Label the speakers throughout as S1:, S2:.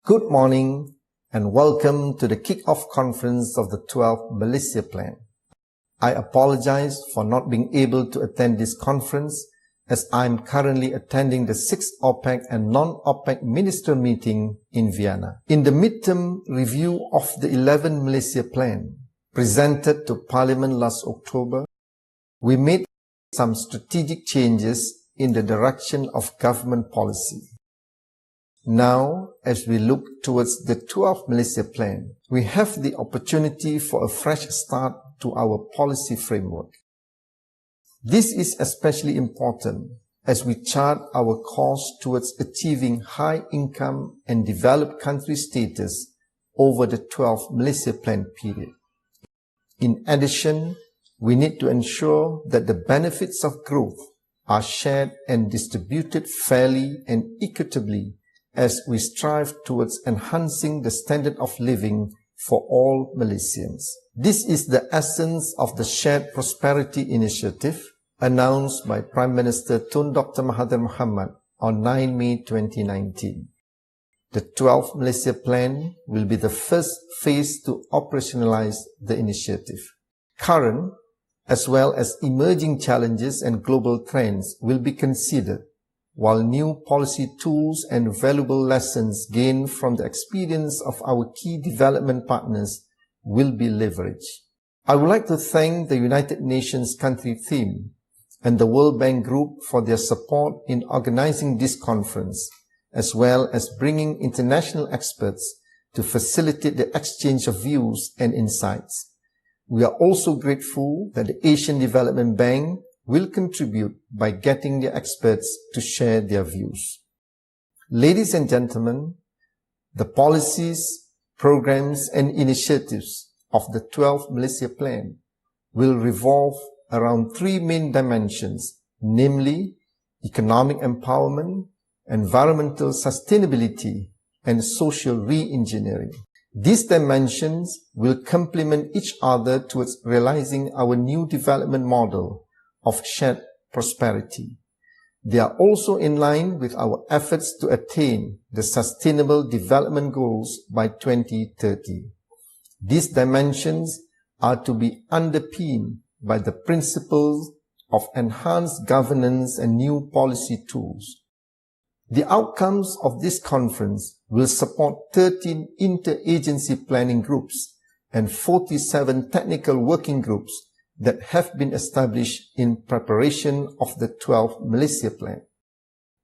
S1: Good morning and welcome to the kick-off conference of the 12th Malaysia Plan. I apologize for not being able to attend this conference as I am currently attending the 6th OPEC and non-OPEC ministerial meeting in Vienna. In the midterm review of the 11th Malaysia Plan presented to Parliament last October, we made some strategic changes in the direction of government policy. Now, as we look towards the 12th Malaysia Plan, we have the opportunity for a fresh start to our policy framework. This is especially important as we chart our course towards achieving high income and developed country status over the 12th Malaysia Plan period. In addition, we need to ensure that the benefits of growth are shared and distributed fairly and equitably as we strive towards enhancing the standard of living for all Malaysians. This is the essence of the Shared Prosperity Initiative announced by Prime Minister Tun Dr. Mahathir Mohamad on 9 May 2019. The 12th Malaysia Plan will be the first phase to operationalize the initiative. Current as well as emerging challenges and global trends will be considered, while new policy tools and valuable lessons gained from the experience of our key development partners will be leveraged. I would like to thank the United Nations Country Team and the World Bank Group for their support in organizing this conference, as well as bringing international experts to facilitate the exchange of views and insights. We are also grateful that the Asian Development Bank will contribute by getting the experts to share their views. Ladies and gentlemen, the policies, programs and initiatives of the 12th Malaysia Plan will revolve around three main dimensions, namely economic empowerment, environmental sustainability, and social re-engineering. These dimensions will complement each other towards realizing our new development model of shared prosperity. They are also in line with our efforts to attain the Sustainable Development Goals by 2030. These dimensions are to be underpinned by the principles of enhanced governance and new policy tools. The outcomes of this conference will support 13 interagency planning groups and 47 technical working groups that have been established in preparation of the 12th Malaysia Plan.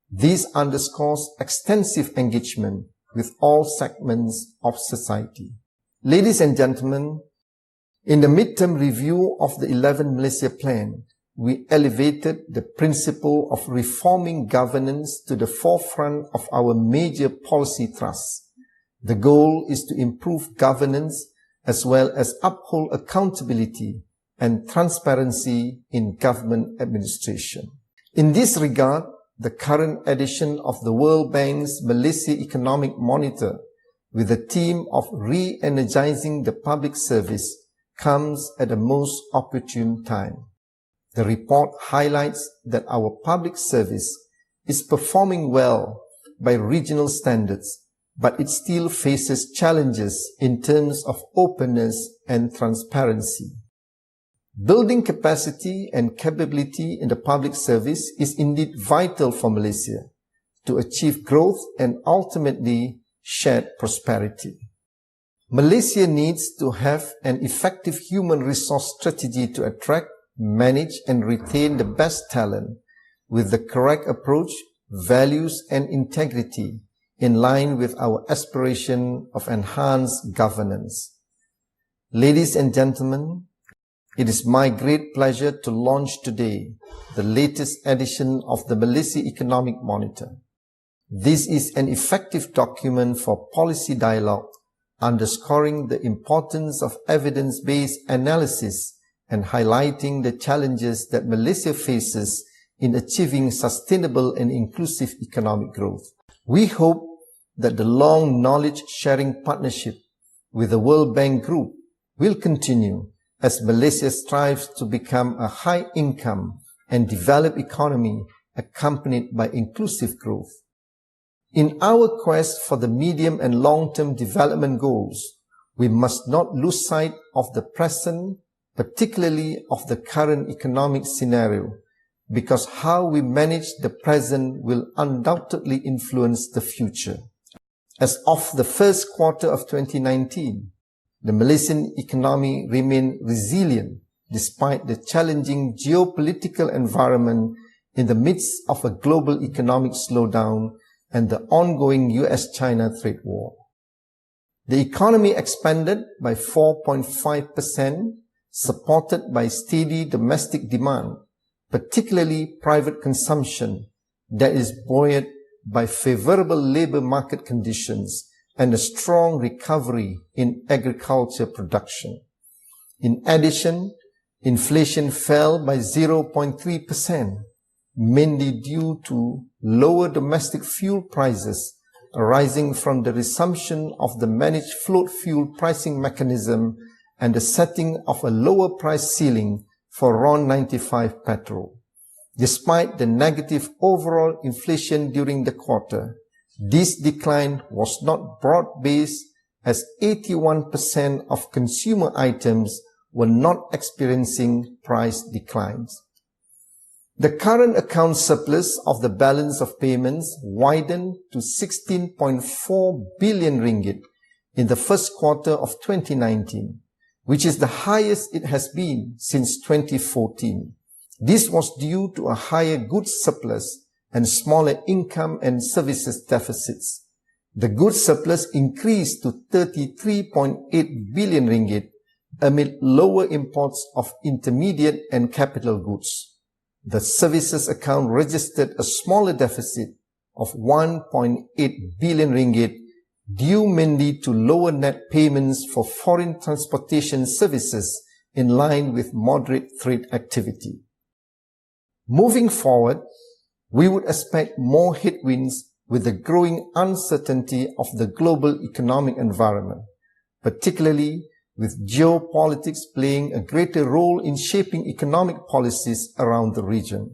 S1: This underscores extensive engagement with all segments of society. Ladies and gentlemen, in the midterm review of the 11th Malaysia Plan, we elevated the principle of reforming governance to the forefront of our major policy thrusts. The goal is to improve governance as well as uphold accountability and transparency in government administration. In this regard, the current edition of the World Bank's Malaysia Economic Monitor with the theme of re-energizing the public service comes at a most opportune time. The report highlights that our public service is performing well by regional standards, but it still faces challenges in terms of openness and transparency. Building capacity and capability in the public service is indeed vital for Malaysia to achieve growth and ultimately shared prosperity. Malaysia needs to have an effective human resource strategy to attract, manage and retain the best talent with the correct approach, values and integrity in line with our aspiration of enhanced governance. Ladies and gentlemen, it is my great pleasure to launch today the latest edition of the Malaysia Economic Monitor. This is an effective document for policy dialogue, underscoring the importance of evidence-based analysis and highlighting the challenges that Malaysia faces in achieving sustainable and inclusive economic growth. We hope that the long knowledge-sharing partnership with the World Bank Group will continue as Malaysia strives to become a high-income and developed economy accompanied by inclusive growth. In our quest for the medium and long-term development goals, we must not lose sight of the present, particularly of the current economic scenario, because how we manage the present will undoubtedly influence the future. As of the first quarter of 2019, the Malaysian economy remained resilient despite the challenging geopolitical environment in the midst of a global economic slowdown and the ongoing US-China trade war. The economy expanded by 4.5%, supported by steady domestic demand, particularly private consumption, that is buoyed by favorable labor market conditions and a strong recovery in agriculture production. In addition, inflation fell by 0.3%, mainly due to lower domestic fuel prices arising from the resumption of the managed float fuel pricing mechanism and the setting of a lower price ceiling for RON 95 petrol. Despite the negative overall inflation during the quarter, this decline was not broad-based as 81% of consumer items were not experiencing price declines. The current account surplus of the balance of payments widened to 16.4 billion ringgit in the first quarter of 2019, which is the highest it has been since 2014. This was due to a higher goods surplus and smaller income and services deficits. The goods surplus increased to 33.8 billion ringgit amid lower imports of intermediate and capital goods. The services account registered a smaller deficit of 1.8 billion ringgit due mainly to lower net payments for foreign transportation services in line with moderate trade activity. Moving forward, we would expect more headwinds with the growing uncertainty of the global economic environment, particularly with geopolitics playing a greater role in shaping economic policies around the region.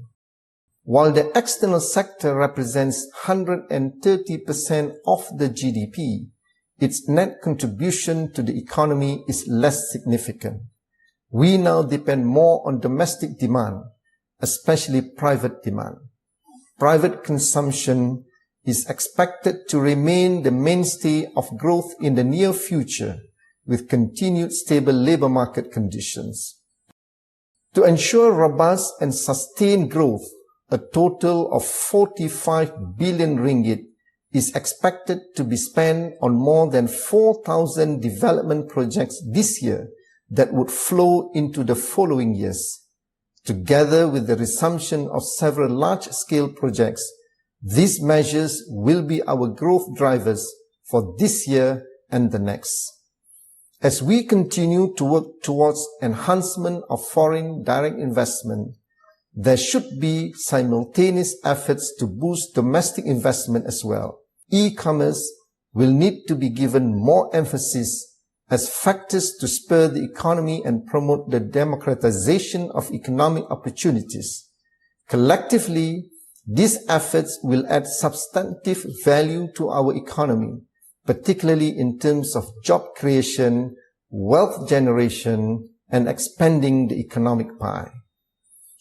S1: While the external sector represents 130% of the GDP, its net contribution to the economy is less significant. We now depend more on domestic demand, especially private demand. Private consumption is expected to remain the mainstay of growth in the near future, with continued stable labor market conditions. To ensure robust and sustained growth, a total of 45 billion ringgit is expected to be spent on more than 4,000 development projects this year that would flow into the following years. Together with the resumption of several large-scale projects, these measures will be our growth drivers for this year and the next. As we continue to work towards enhancement of foreign direct investment, there should be simultaneous efforts to boost domestic investment as well. E-commerce will need to be given more emphasis as factors to spur the economy and promote the democratization of economic opportunities. Collectively, these efforts will add substantive value to our economy, particularly in terms of job creation, wealth generation, and expanding the economic pie.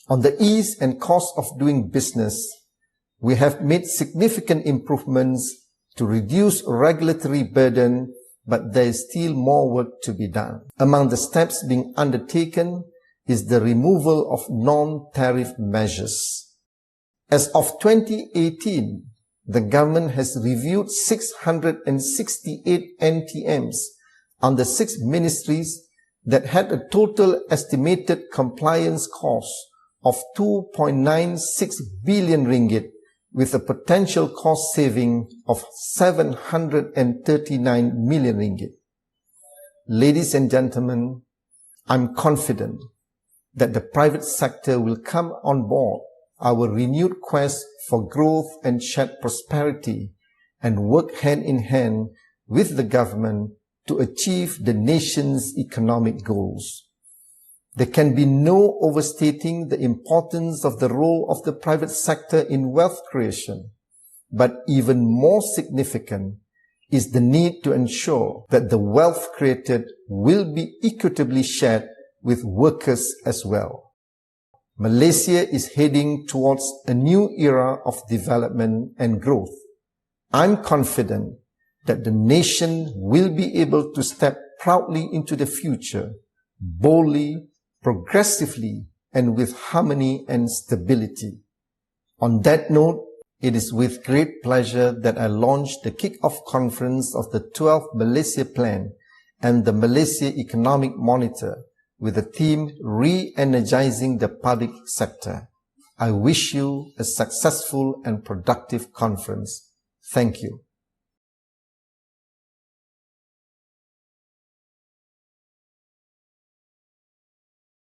S1: On the ease and cost of doing business, we have made significant improvements to reduce regulatory burden, but there is still more work to be done. Among the steps being undertaken is the removal of non-tariff measures. As of 2018, the government has reviewed 668 NTMs under 6 ministries that had a total estimated compliance cost of 2.96 billion ringgit with a potential cost saving of 739 million ringgit. Ladies and gentlemen, I'm confident that the private sector will come on board our renewed quest for growth and shared prosperity and work hand in hand with the government to achieve the nation's economic goals. There can be no overstating the importance of the role of the private sector in wealth creation. but even more significant is the need to ensure that the wealth created will be equitably shared with workers as well. Malaysia is heading towards a new era of development and growth. I'm confident that the nation will be able to step proudly into the future, boldly, progressively, and with harmony and stability. On that note, it is with great pleasure that I launch the kick-off conference of the 12th Malaysia Plan and the Malaysia Economic Monitor with the theme Re-energizing the Public Sector. I wish you a successful and productive conference. Thank you.